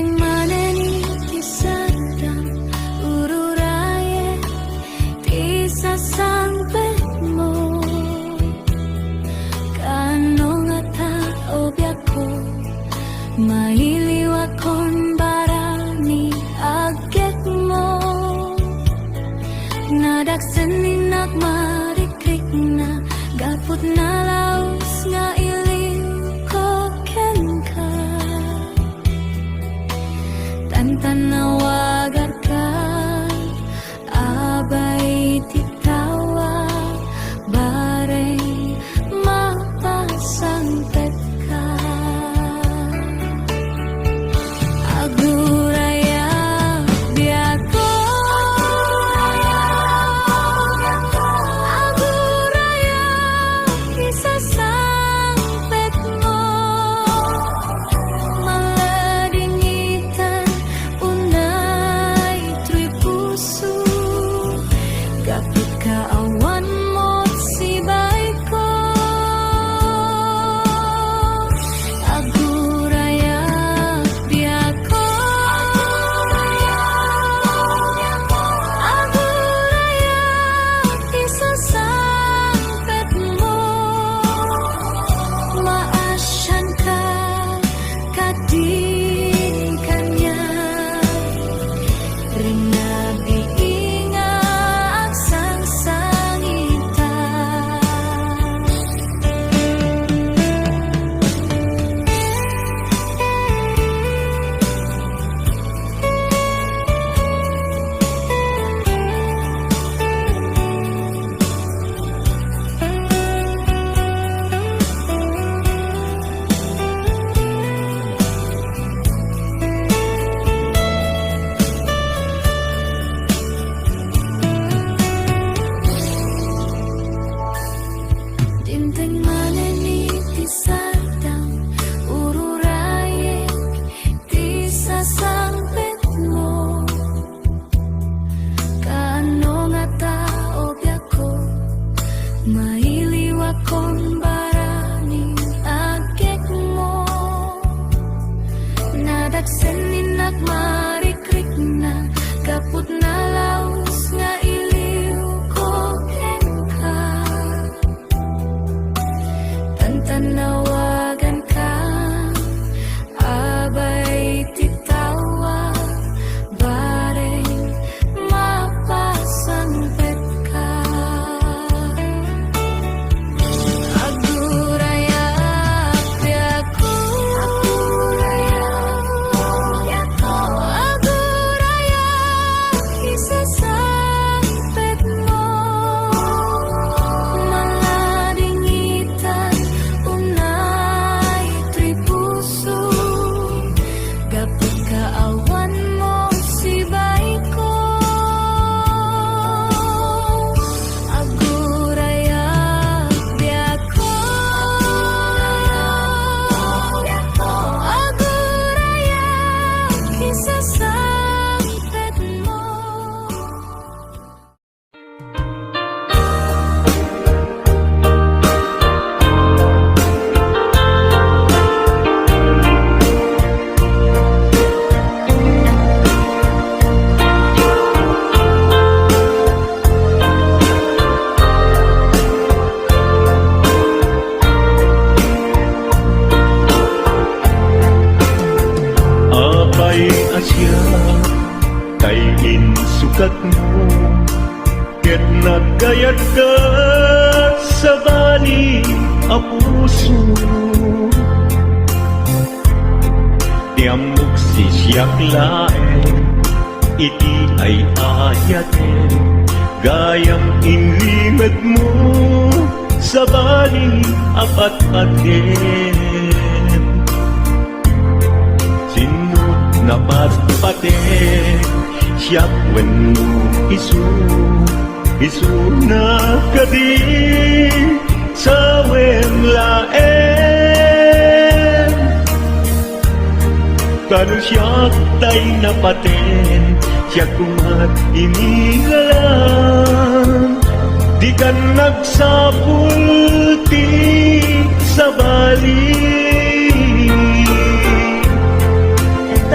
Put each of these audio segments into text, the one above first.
Dinteng maneni kisadang ururaye di sasampe mo kanong ata obyako mailiwakon barani agek mo nadaksenin nagmarikrik na gaput na laos nga iliw ko kenka tanawagan ka abay titawa bareng mapasangpet ka aguraya biako aguraya isasangpet mo maladingitan unay tuy puso kapit kaawan mo sibay ko aguraya biako aguraya isasangpet mo maasyan ka kadin kanya rinabiinga ang sangsangita Dinteng maneni tisadang ururaye di sasampet mo kaano nga taobyako mailiwakon barani agek mo nadaksenin nagmarikrik na kaput na laos nga iliw ko kenka tanawagan ka abay titawa bareng mapasangpet ka aguraya biako aguraya isasangpet mo maladingitan unay tuy puso kapit kaawan mo sibay ko aguraya biako aguraya isasangpet mo Apay asya kay insukat mo ket nagkayat ka sa bali a puso tiamok si siyak laeng iti ay ayaten gayam inlimet mo sa bali apat-aten sinut na patpaten siyak wenno isu na kadi sa wemlaen kanu siyak tay napaten siyak kumat inigalan di kan nagsapulti sa bali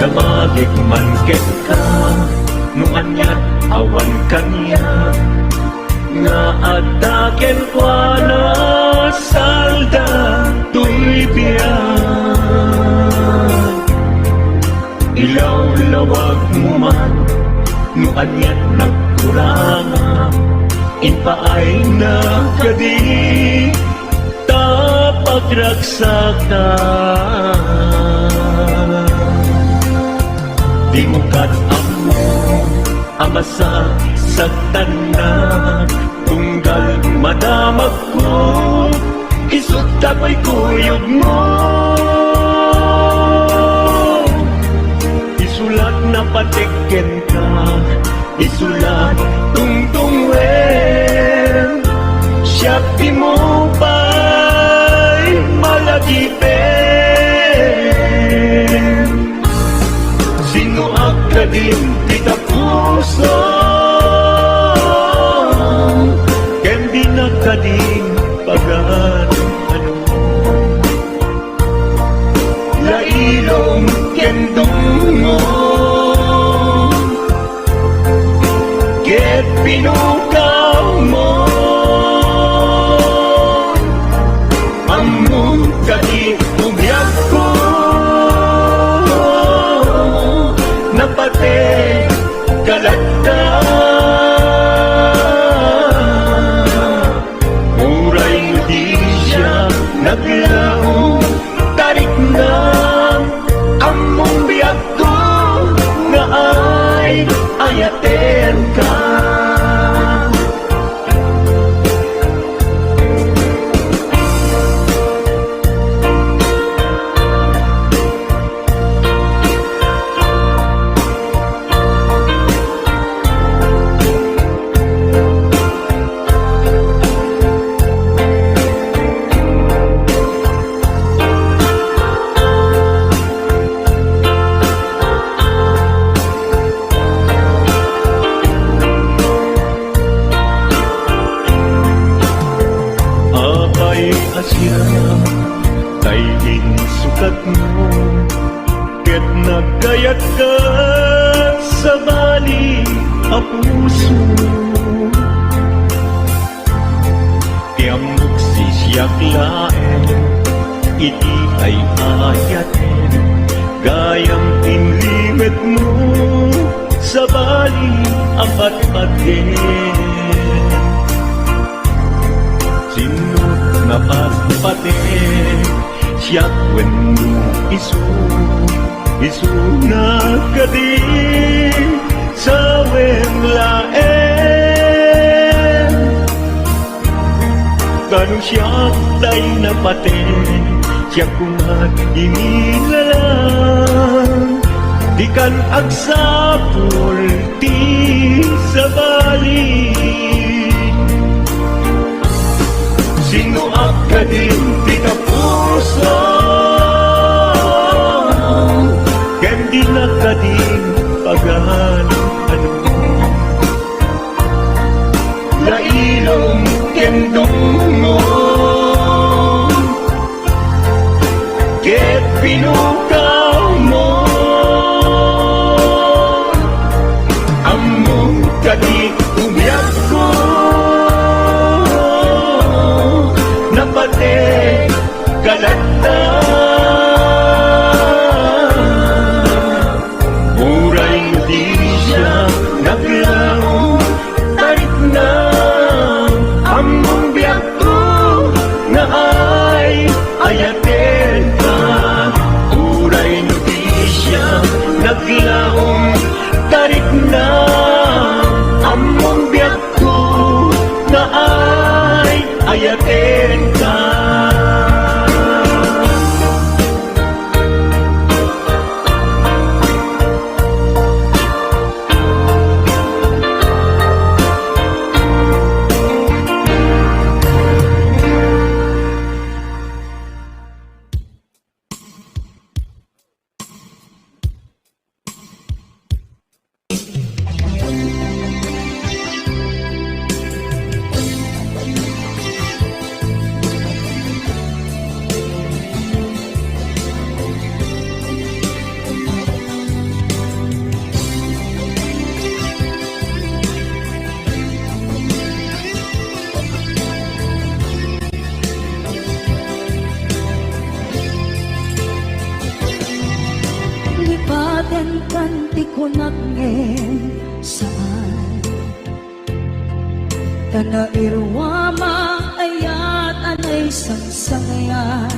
damag Balik man ket ka nung anyat awan kanya nga ataken kwa na salda tuy biyan ilaw-lawag mo man nung anyat nagkuranga inpaay na kadi tapagragsakan di mo kat-amo amasa sa tanan tunggal madamag ko isut ako'y kuyog mo isulat na patiken ka isulat tungtungwen siya di mo pa'y malagipin sino akadin kita puso ken di nakadin pagan ano lailong ken dungo ket pinukaw mo among kadi umyak ko napate kalagta muray di siya naglaong tarik na among biyak ko nga ay ayaten ka asya kay sukat mo ket nagkayat ka sa bali a puso tiamok si siyak laen iti ay ayaten gayang inlimit mo sa bali apat paten sino napagpate siya wenno isu na kadi sa wenglaen kanu siya day napate siya kumat inilalang di kan agsapol ti sa bali sino akadin di ka puso ken di nakadin pagan ano lailong ken dungo ket pinukaw mo among kadi umyak ko napate kalagta muray di Kanairwama ayat anay sangsangayan.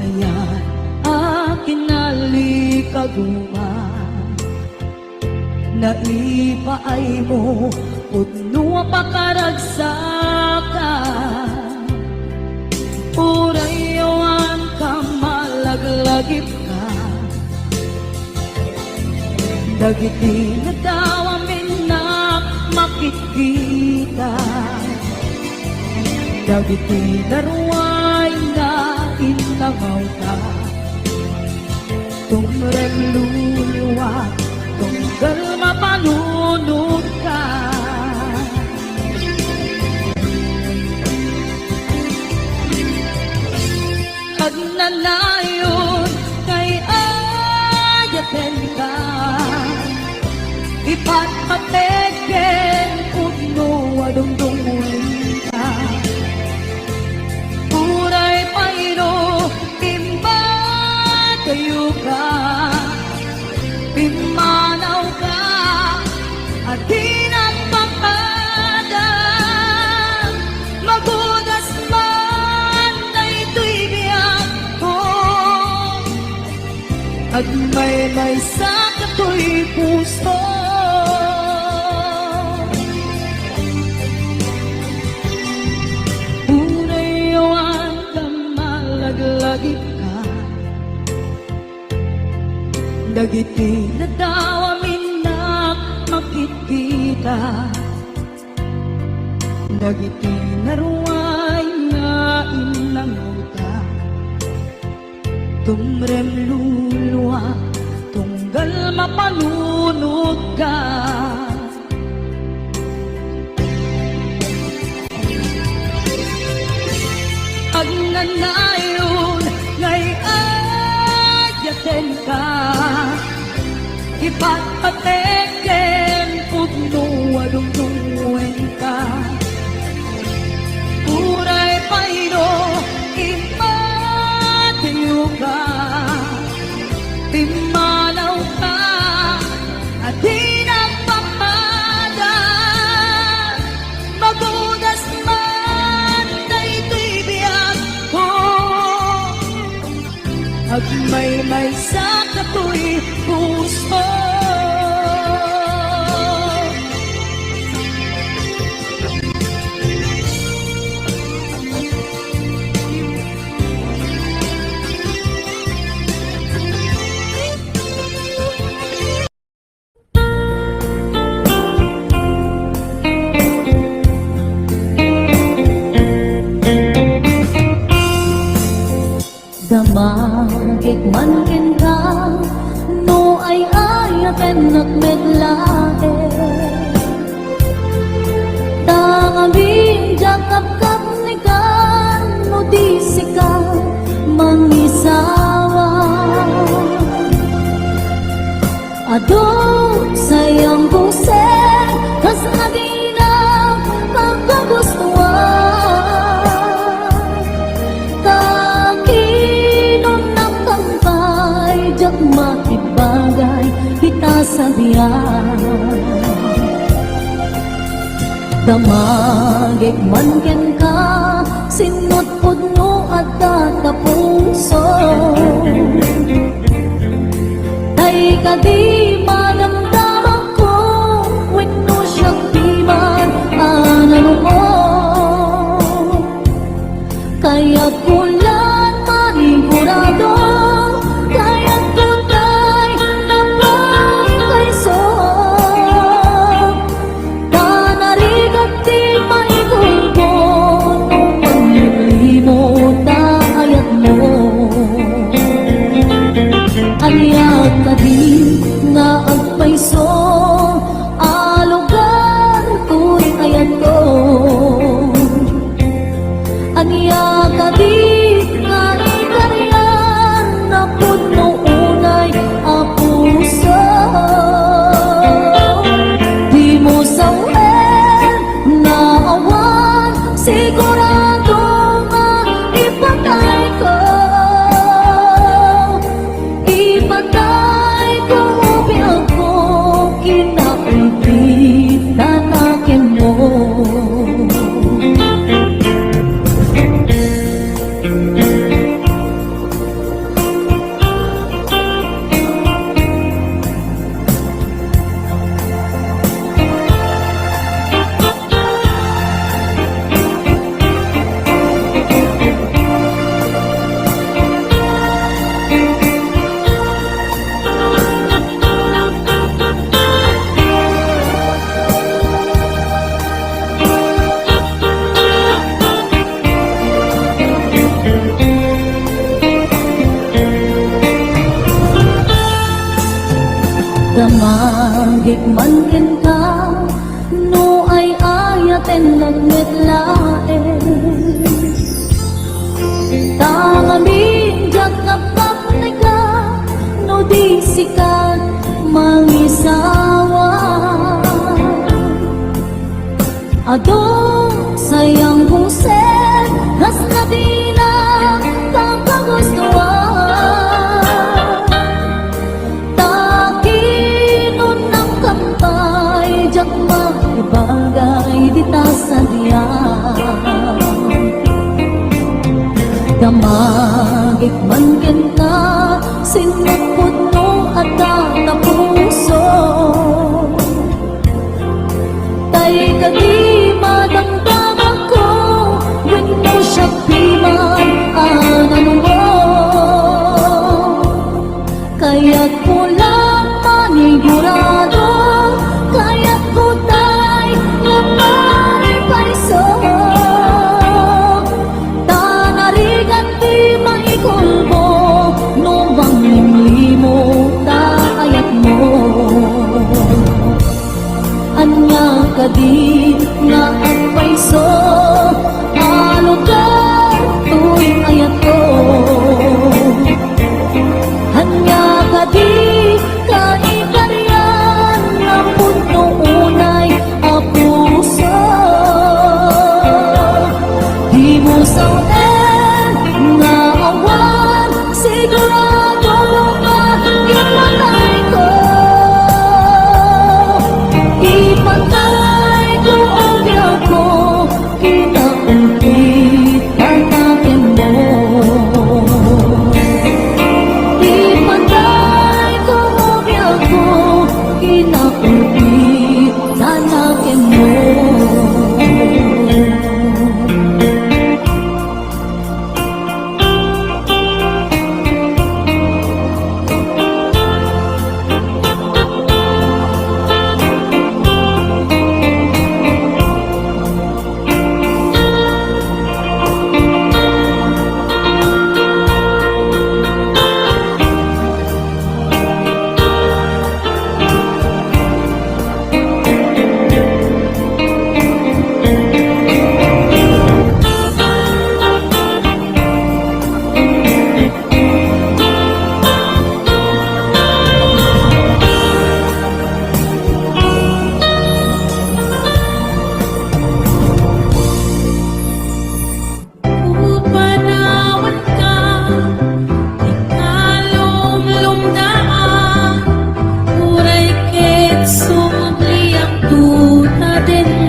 Ayan akin nalikaguma, naipaay mo udno pakaragsakan. Urayawan ka malaglagip ka, dagiti na daw amin na makikita, dagiti naruay na inamaw ka. Tumrem luluwa, tunggal mapanunod ka. Pag nanayon kay ayaten ka, ipatpateken udno adungdungon ka. Uray payro timba kayo ka, pimanaw ka at di nagpapadang. Magudas man na ito'y biyak ko, at may sa kato'y puso. Urayawan ka malaglagip ka, dagiti na daw amin na makikita, dagiti na ruay nga inamaw ka. Tumrem luluwa, tunggal mapanunod ka. Pag nanayon ngay ayaten ka, ipatpateken udno adungdungon ka. Uray payro impatiyo ka, pimanaw ka at di nagpapadang. Magudas man na ito'y biyak ko, at may sa kato'y puso. Damagit man ken ka, no ay ayaten nagmedlae. Tangabing jakap-kap ni kan, no di sika mangisawa. Ado sayang kuse, kas adina pagkagustuhan. Jak makibagay kita sa diyan. Damagit man ken ka, sinot pudno at tatapuso. Tay ka di manamdaman ko, wenno siyang di man anano mo. Kaya kulan manigurado, aliyak ka di nga agpaiso, alugar ko'y ayat ko. Aliyak ka di nga ikaryan, na pudno unay apuso. Di mo sawen na awan, sigurado nga ipatay ko. Ipatay Damagig man ken ka, no ay ayaten nagmetlaen. Tangamin jak kapapunay ka, no di sikat mangisawa. Adong sayang puset, has na di na kapagustuhan. Takinon ng kampay, jak maibagay di ta sadyan. Damagig man ken ka, sinupod mo at puso. Tay kadi madamdaman ko, when mo siya piman ang mo. Kaya't ko lang manigurado, kaya't ko tay napalipaiso. Tanarigan di maikulbo, no bang limlimo takayat mo. Anya kadi nga at paiso, ano ka tuwing ayat ko. Anya kadi kaikaryan na punto unay a puso. Di mo sawen nga awan, sigurado nga imatay ko. Ipatay ko ang biyak ko, kinakumpit tatakin mo. Ipatay ko ang biyak ko, kinakumpit tatakin mo. Panawan ka, ikalong lumdaan, uray ket sumli ang tuna din